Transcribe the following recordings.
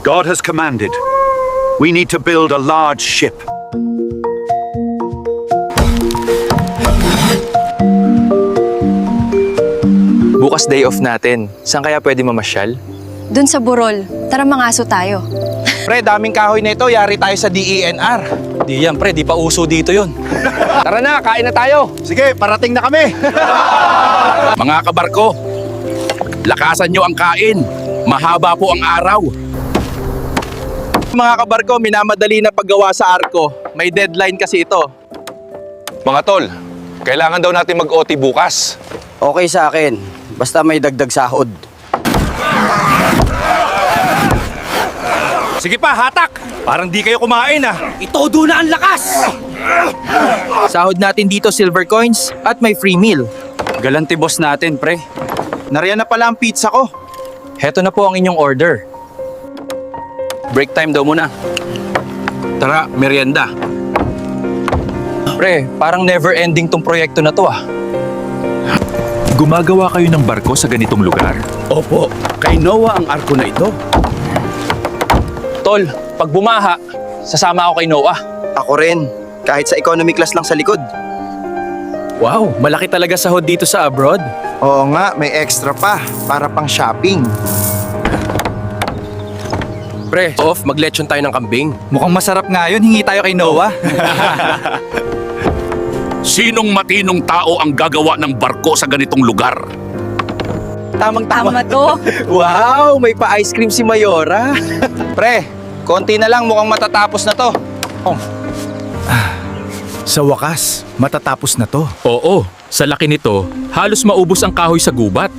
God has commanded. We need to build a large ship. Bukas day off natin. Saan kaya pwede mamasyal? Dun sa Burol. Tara mangaso tayo. Pre, daming kahoy na ito. Yari tayo sa DENR. Di yan pre, di pa uso dito yun. Tara na, kain na tayo. Sige, parating na kami. Mga kabarko, lakasan nyo ang kain. Mahaba po ang araw. Mga kabarko, minamadali na paggawa sa arko. May deadline kasi ito. Mga tol, kailangan daw natin mag-OT bukas. Okay sa akin. Basta may dagdag sahod. Sige pa, hatak! Parang di kayo kumain ah. Itodo na ang lakas! Sahod natin dito silver coins at may free meal. Galante boss natin, pre. Nariyan na pala ang pizza ko. Heto na po ang inyong order. Break time daw muna. Tara, merienda. Pre, parang never ending tong proyekto na to ah. Gumagawa kayo ng barko sa ganitong lugar? Opo, kay Noah ang arko na ito. Tol, pag bumaha, sasama ako kay Noah. Ako rin. Kahit sa economy class lang sa likod. Wow, malaki talaga sahod dito sa abroad. Oo nga, may extra pa para pang shopping. Pre, off, maglechon tayo ng kambing. Mukhang masarap nga yun. Hingi tayo kay Noah. Sinong matinong tao ang gagawa ng barko sa ganitong lugar? Tamang-tama. Tama to. Wow, may pa-ice cream si Mayora. Pre, konti na lang. Mukhang matatapos na to. Sa wakas, matatapos na to. Oo, sa laki nito, halos maubos ang kahoy sa gubat.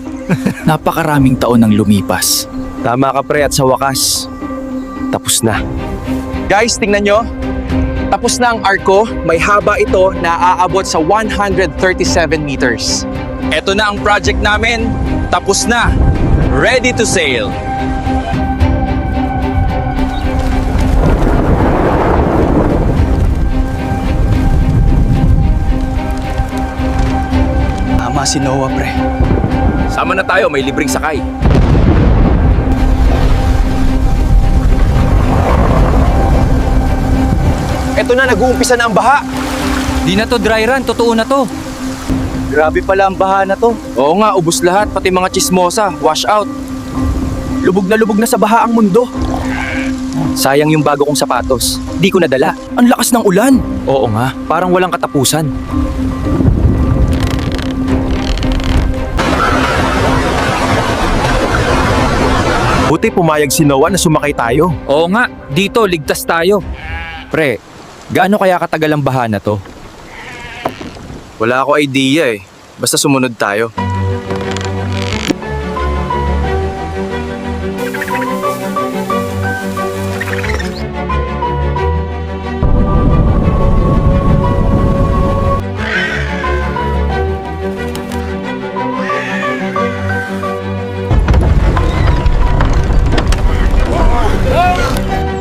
Napakaraming taon nang lumipas. Tama ka pre, at sa wakas, tapos na. Guys, tingnan nyo. Tapos na ang arko. May haba ito na aabot sa 137 meters. Ito na ang project namin. Tapos na. Ready to sail. Tama si Noah pre. Sama na tayo, may libreng sakay. Ito na, nag-uumpisa na ang baha. Di na to dry run, totoo na to. Grabe pala ang baha na to. Oo nga, ubos lahat, pati mga chismosa, wash out. Lubog na sa baha ang mundo. Sayang yung bago kong sapatos. Di ko nadala. Ang lakas ng ulan. Oo nga, parang walang katapusan. Buti pumayag si Noah na sumakay tayo. Oo nga, dito ligtas tayo. Pre, gaano kaya katagal ang baha na to? Wala ako idea eh. Basta sumunod tayo.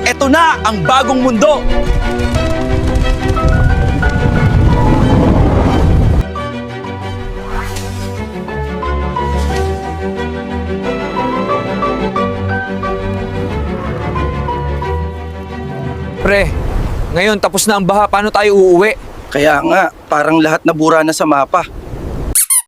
Ito na ang bagong mundo. Pre, ngayon tapos na ang baha, paano tayo uuwi? Kaya nga, parang lahat nabura na sa mapa.